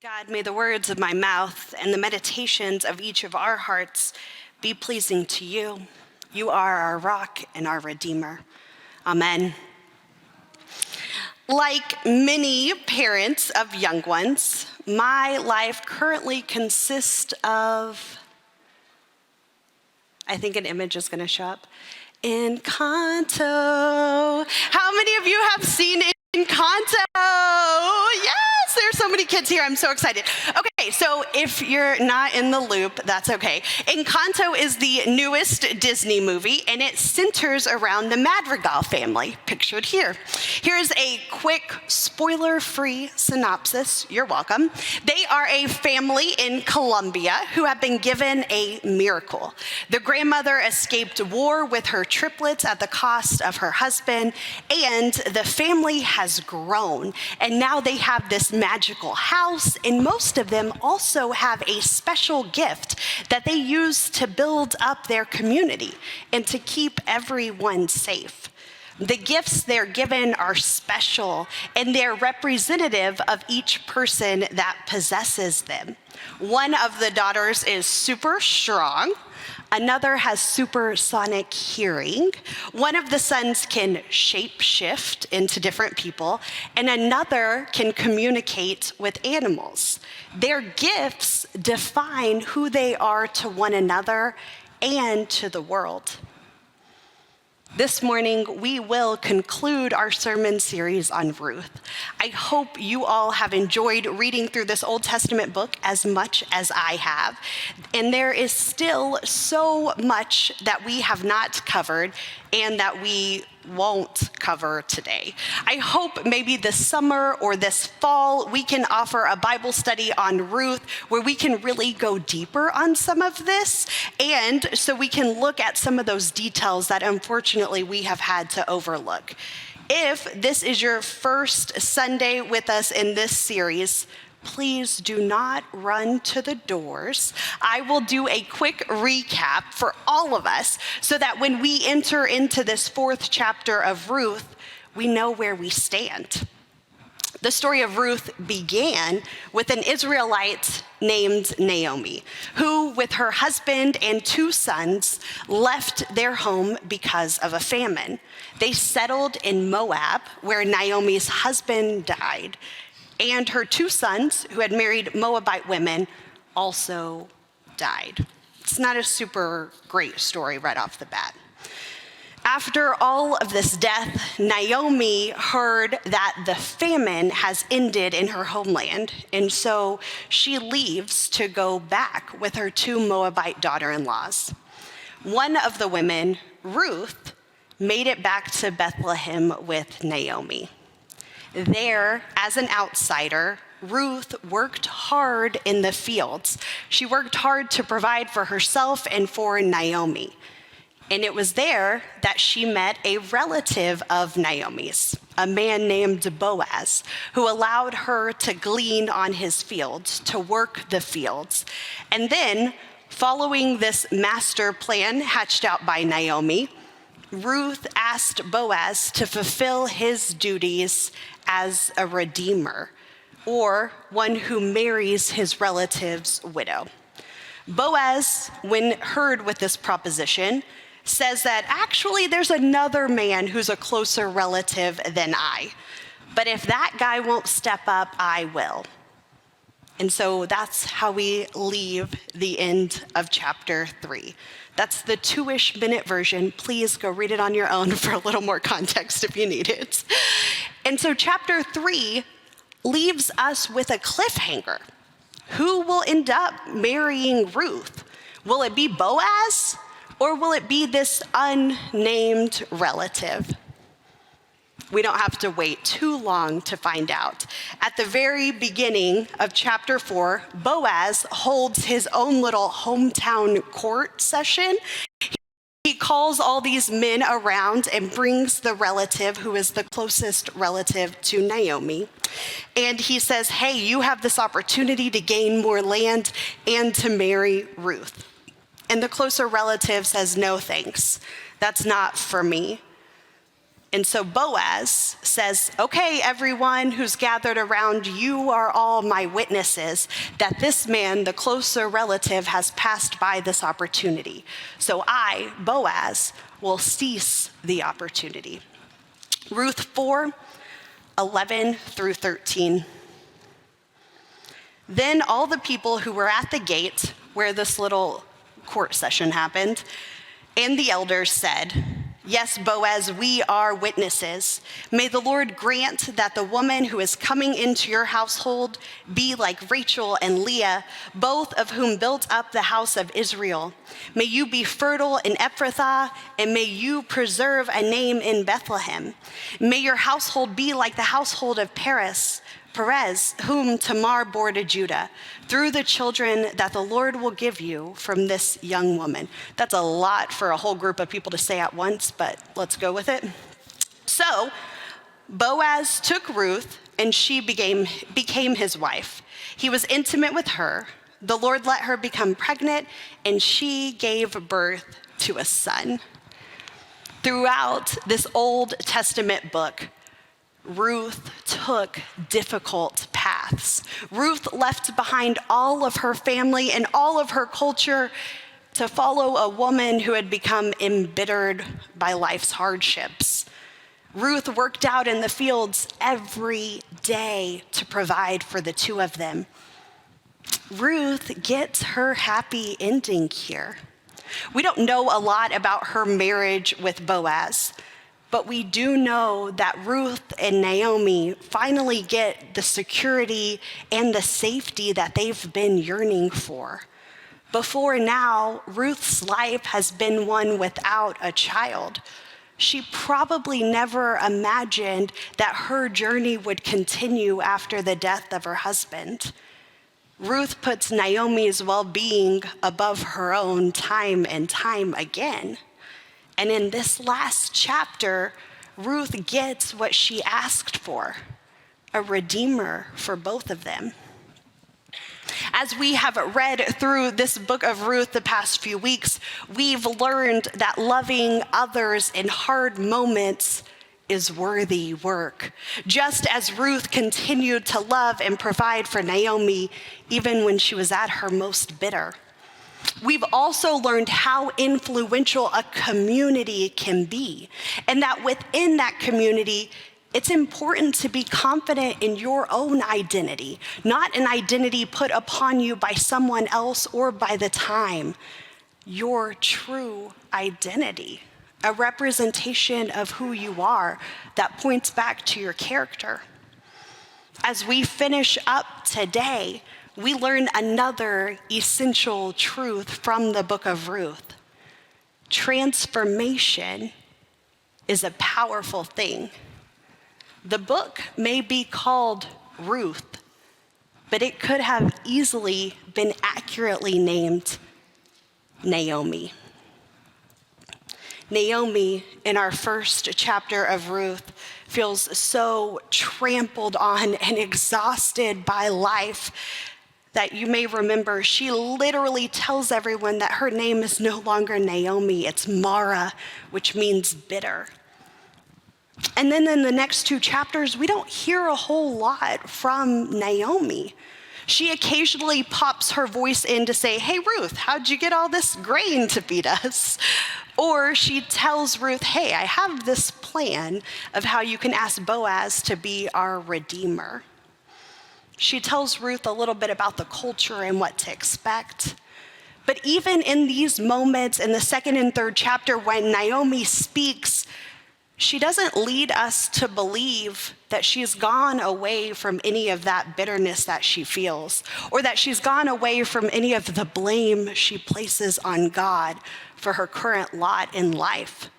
God, may the words of my mouth and the meditations of each of our hearts be pleasing to you. You are our rock and our redeemer. Amen. Like many parents of young ones, my life currently consists of, I think an image is going to show up, Encanto. How many of you have seen Encanto? Yes, there's so many kids here. I'm so excited. Okay, so if you're not in the loop, that's okay. Encanto is the newest Disney movie, and it centers around the Madrigal family, pictured here. Here's a quick, spoiler-free synopsis. You're welcome. They are a family in Colombia who have been given a miracle. The grandmother escaped war with her triplets at the cost of her husband, and the family has grown. And now they have this magical house, and most of them also have a special gift that they use to build up their community and to keep everyone safe. The gifts they're given are special, and they're representative of each person that possesses them. One of the daughters is super strong. Another has supersonic hearing. One of the sons can shape-shift into different people, and another can communicate with animals. Their gifts define who they are to one another and to the world. This morning, we will conclude our sermon series on Ruth. I hope you all have enjoyed reading through this Old Testament book as much as I have. And there is still so much that we have not covered and that we won't cover today. I hope maybe this summer or this fall, we can offer a Bible study on Ruth where we can really go deeper on some of this, and so we can look at some of those details that unfortunately we have had to overlook. If this is your first Sunday with us in this series, please do not run to the doors. I will do a quick recap for all of us so that when we enter into this fourth chapter of Ruth, we know where we stand. The story of Ruth began with an Israelite named Naomi, who, with her husband and 2 sons, left their home because of a famine. They settled in Moab, where Naomi's husband died, and her 2 sons, who had married Moabite women, also died. It's not a super great story right off the bat. After all of this death, Naomi heard that the famine has ended in her homeland, and so she leaves to go back with her 2 Moabite daughter-in-laws. One of the women, Ruth, made it back to Bethlehem with Naomi. There, as an outsider, Ruth worked hard in the fields. She worked hard to provide for herself and for Naomi. And it was there that she met a relative of Naomi's, a man named Boaz, who allowed her to glean on his fields, to work the fields. And then, following this master plan hatched out by Naomi, Ruth asked Boaz to fulfill his duties as a redeemer, or one who marries his relative's widow. Boaz, when heard with this proposition, says that actually there's another man who's a closer relative than I, but if that guy won't step up, I will. And so that's how we leave the end of chapter 3. That's the 2-ish minute version. Please go read it on your own for a little more context if you need it. And so chapter 3 leaves us with a cliffhanger. Who will end up marrying Ruth? Will it be Boaz, or will it be this unnamed relative? We don't have to wait too long to find out. At the very beginning of chapter 4, Boaz holds his own little hometown court session. He calls all these men around and brings the relative who is the closest relative to Naomi. And he says, hey, you have this opportunity to gain more land and to marry Ruth. And the closer relative says, no thanks, that's not for me. And so Boaz says, okay, everyone who's gathered around, you are all my witnesses that this man, the closer relative, has passed by this opportunity. So I, Boaz, will seize the opportunity. Ruth 4:11-13. Then all the people who were at the gate where this little court session happened, and the elders said, yes, Boaz, we are witnesses. May the Lord grant that the woman who is coming into your household be like Rachel and Leah, both of whom built up the house of Israel. May you be fertile in Ephrathah, and may you preserve a name in Bethlehem. May your household be like the household of Perez, whom Tamar bore to Judah, through the children that the Lord will give you from this young woman. That's a lot for a whole group of people to say at once, but let's go with it. So Boaz took Ruth, and she became his wife. He was intimate with her. The Lord let her become pregnant, and she gave birth to a son. Throughout this Old Testament book, Ruth took difficult paths. Ruth left behind all of her family and all of her culture to follow a woman who had become embittered by life's hardships. Ruth worked out in the fields every day to provide for the two of them. Ruth gets her happy ending here. We don't know a lot about her marriage with Boaz, but we do know that Ruth and Naomi finally get the security and the safety that they've been yearning for. Before now, Ruth's life has been one without a child. She probably never imagined that her journey would continue after the death of her husband. Ruth puts Naomi's well-being above her own time and time again. And in this last chapter, Ruth gets what she asked for, a redeemer for both of them. As we have read through this book of Ruth the past few weeks, we've learned that loving others in hard moments is worthy work. Just as Ruth continued to love and provide for Naomi, even when she was at her most bitter. We've also learned how influential a community can be, and that within that community, it's important to be confident in your own identity, not an identity put upon you by someone else or by the time. Your true identity, a representation of who you are that points back to your character. As we finish up today, we learn another essential truth from the book of Ruth. Transformation is a powerful thing. The book may be called Ruth, but it could have easily been accurately named Naomi. Naomi, in our first chapter of Ruth, feels so trampled on and exhausted by life that you may remember she literally tells everyone that her name is no longer Naomi, it's Mara, which means bitter. And then in the next two chapters, we don't hear a whole lot from Naomi. She occasionally pops her voice in to say, hey, Ruth, how'd you get all this grain to feed us? Or she tells Ruth, hey, I have this plan of how you can ask Boaz to be our redeemer. She tells Ruth a little bit about the culture and what to expect. But even in these moments in the second and third chapter when Naomi speaks, she doesn't lead us to believe that she's gone away from any of that bitterness that she feels, or that she's gone away from any of the blame she places on God for her current lot in life.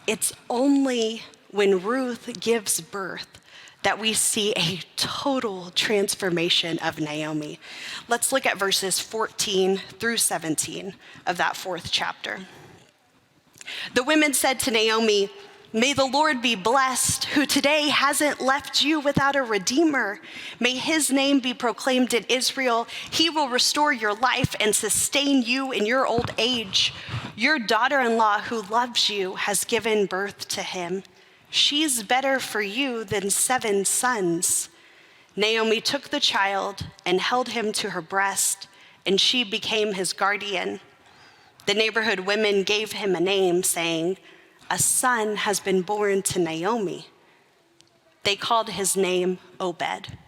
It's only when Ruth gives birth that we see a total transformation of Naomi. Let's look at verses 14 through 17 of that fourth chapter. The women said to Naomi, may the Lord be blessed, who today hasn't left you without a redeemer. May his name be proclaimed in Israel. He will restore your life and sustain you in your old age. Your daughter-in-law who loves you has given birth to him. She's better for you than 7 sons. Naomi took the child and held him to her breast, and she became his guardian. The neighborhood women gave him a name, saying, "A son has been born to Naomi." They called his name Obed.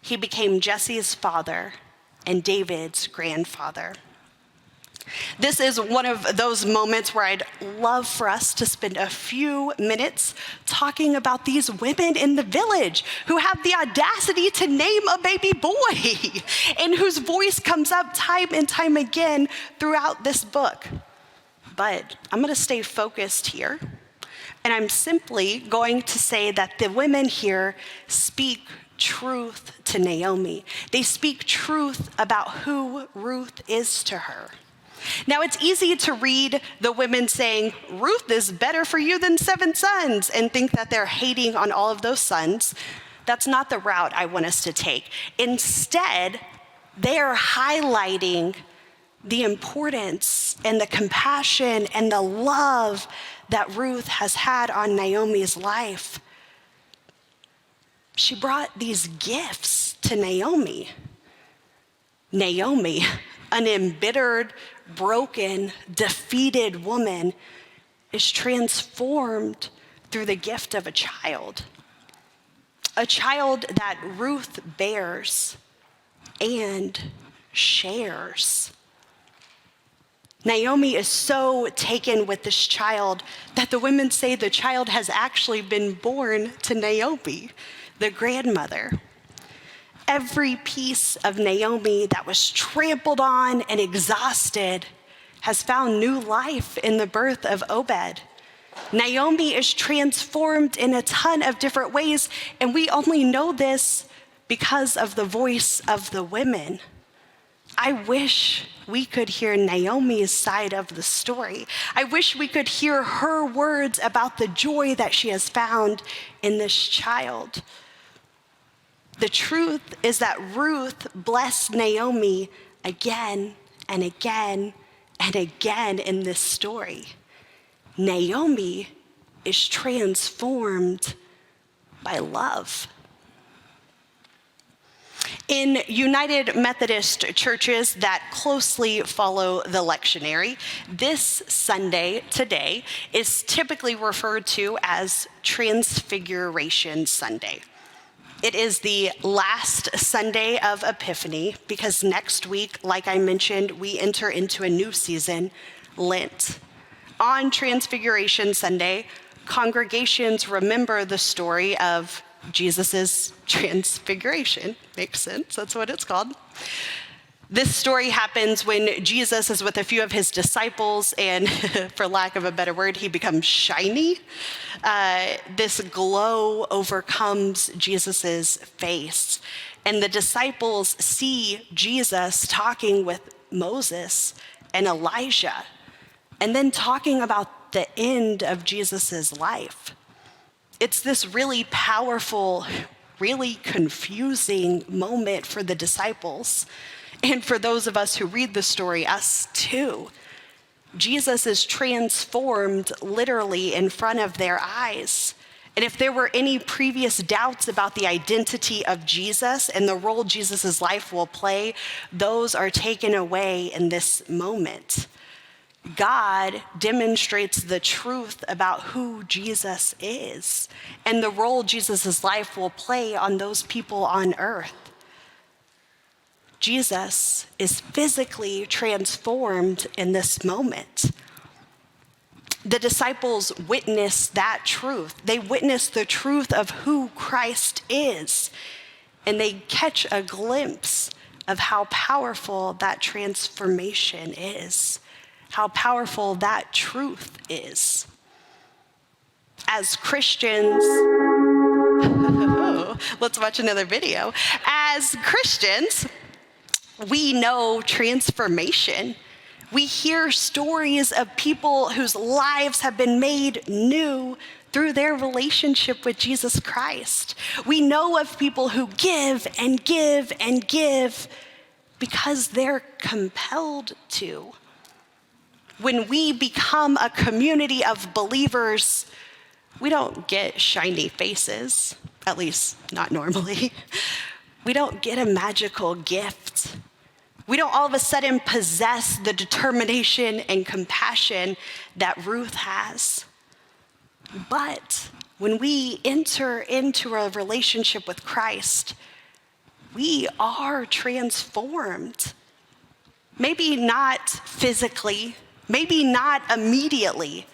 He became Jesse's father and David's grandfather. This is one of those moments where I'd love for us to spend a few minutes talking about these women in the village who have the audacity to name a baby boy and whose voice comes up time and time again throughout this book. But I'm going to stay focused here, and I'm simply going to say that the women here speak truth to Naomi. They speak truth about who Ruth is to her. Now, it's easy to read the women saying, "Ruth is better for you than 7 sons," and think that they're hating on all of those sons. That's not the route I want us to take. Instead, they are highlighting the importance and the compassion and the love that Ruth has had on Naomi's life. She brought these gifts to Naomi. Naomi, an embittered, broken, defeated woman, is transformed through the gift of a child that Ruth bears and shares. Naomi is so taken with this child that the women say the child has actually been born to Naomi, the grandmother. Every piece of Naomi that was trampled on and exhausted has found new life in the birth of Obed. Naomi is transformed in a ton of different ways, and we only know this because of the voice of the women. I wish we could hear Naomi's side of the story. I wish we could hear her words about the joy that she has found in this child. The truth is that Ruth blessed Naomi again and again and again in this story. Naomi is transformed by love. In United Methodist churches that closely follow the lectionary, this Sunday today is typically referred to as Transfiguration Sunday. It is the last Sunday of Epiphany because next week, like I mentioned, we enter into a new season, Lent. On Transfiguration Sunday, congregations remember the story of Jesus' transfiguration. Makes sense, that's what it's called. This story happens when Jesus is with a few of his disciples, and for lack of a better word, he becomes shiny. This glow overcomes Jesus's face, and the disciples see Jesus talking with Moses and Elijah, and then talking about the end of Jesus's life. It's this really powerful, really confusing moment for the disciples. And for those of us who read the story, us too. Jesus is transformed literally in front of their eyes. And if there were any previous doubts about the identity of Jesus and the role Jesus' life will play, those are taken away in this moment. God demonstrates the truth about who Jesus is and the role Jesus' life will play on those people on earth. Jesus is physically transformed in this moment. The disciples witness that truth. They witness the truth of who Christ is, and they catch a glimpse of how powerful that transformation is, how powerful that truth is. As Christians, let's watch another video. As Christians, we know transformation. We hear stories of people whose lives have been made new through their relationship with Jesus Christ. We know of people who give and give and give because they're compelled to. When we become a community of believers, We don't get shiny faces, at least not normally. We don't get a magical gift. We don't all of a sudden possess the determination and compassion that Ruth has. But when we enter into a relationship with Christ, we are transformed. Maybe not physically, maybe not immediately,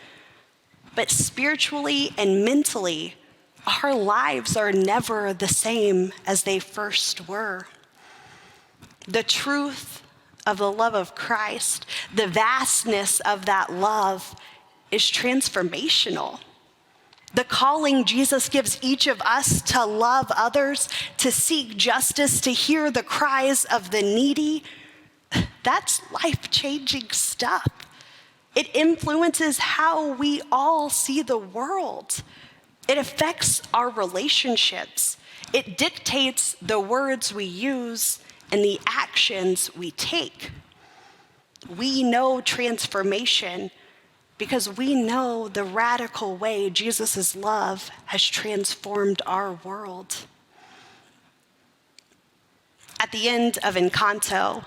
but spiritually and mentally, our lives are never the same as they first were. The truth of the love of Christ, the vastness of that love is transformational. The calling Jesus gives each of us to love others, to seek justice, to hear the cries of the needy, that's life-changing stuff. It influences how we all see the world. It affects our relationships. It dictates the words we use and the actions we take. We know transformation because we know the radical way Jesus' love has transformed our world. At the end of Encanto,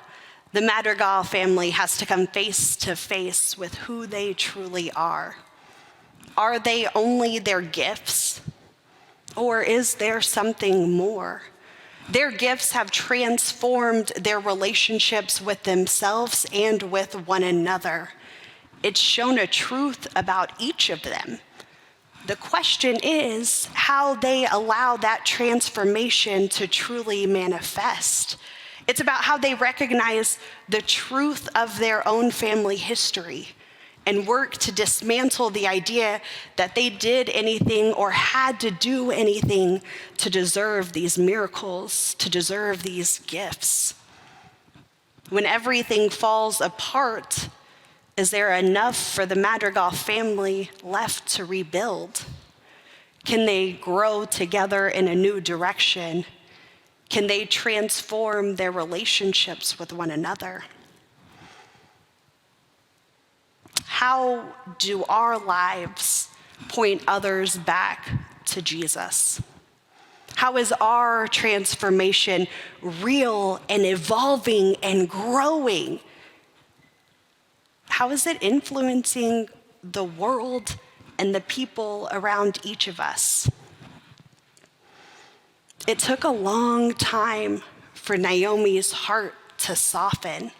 the Madrigal family has to come face to face with who they truly are. Are they only their gifts? Or is there something more? Their gifts have transformed their relationships with themselves and with one another. It's shown a truth about each of them. The question is how they allow that transformation to truly manifest. It's about how they recognize the truth of their own family history and work to dismantle the idea that they did anything or had to do anything to deserve these miracles, to deserve these gifts. When everything falls apart, is there enough for the Madrigal family left to rebuild? Can they grow together in a new direction? Can they transform their relationships with one another? How do our lives point others back to Jesus? How is our transformation real and evolving and growing? How is it influencing the world and the people around each of us? It took a long time for Naomi's heart to soften.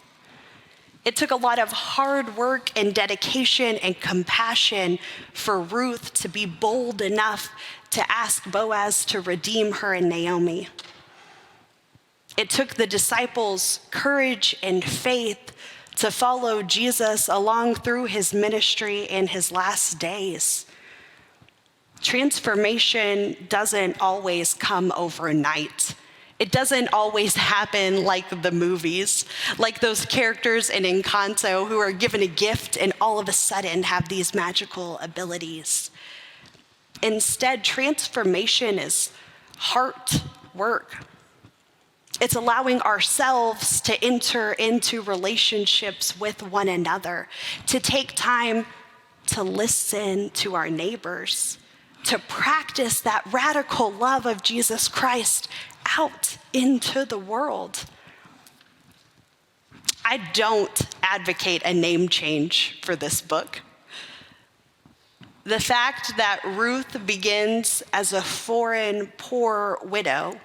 It took a lot of hard work and dedication and compassion for Ruth to be bold enough to ask Boaz to redeem her and Naomi. It took the disciples' courage and faith to follow Jesus along through his ministry in his last days. Transformation doesn't always come overnight. It doesn't always happen like the movies, like those characters in Encanto who are given a gift and all of a sudden have these magical abilities. Instead, transformation is heart work. It's allowing ourselves to enter into relationships with one another, to take time to listen to our neighbors, to practice that radical love of Jesus Christ out into the world. I don't advocate a name change for this book. The fact that Ruth begins as a foreign, poor widow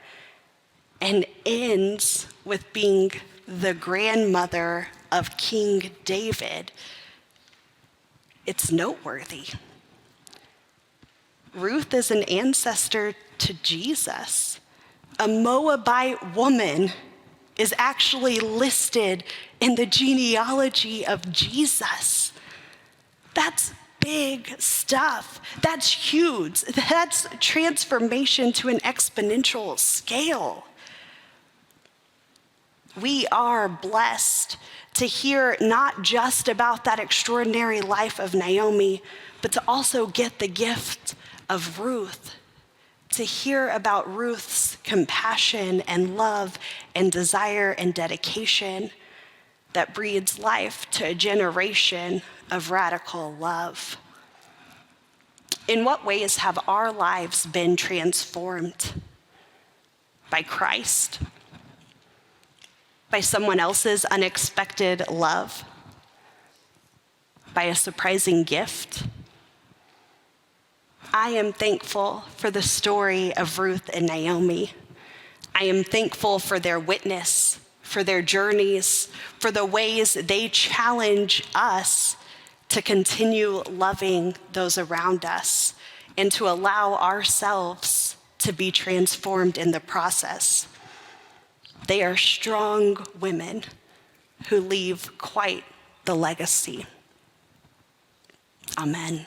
and ends with being the grandmother of King David, it's noteworthy. Ruth is an ancestor to Jesus. A Moabite woman is actually listed in the genealogy of Jesus. That's big stuff. That's huge. That's transformation to an exponential scale. We are blessed to hear not just about that extraordinary life of Naomi, but to also get the gift of Ruth, to hear about Ruth's compassion and love and desire and dedication that breathes life to a generation of radical love. In what ways have our lives been transformed by Christ? By someone else's unexpected love? By a surprising gift? I am thankful for the story of Ruth and Naomi. I am thankful for their witness, for their journeys, for the ways they challenge us to continue loving those around us and to allow ourselves to be transformed in the process. They are strong women who leave quite the legacy. Amen.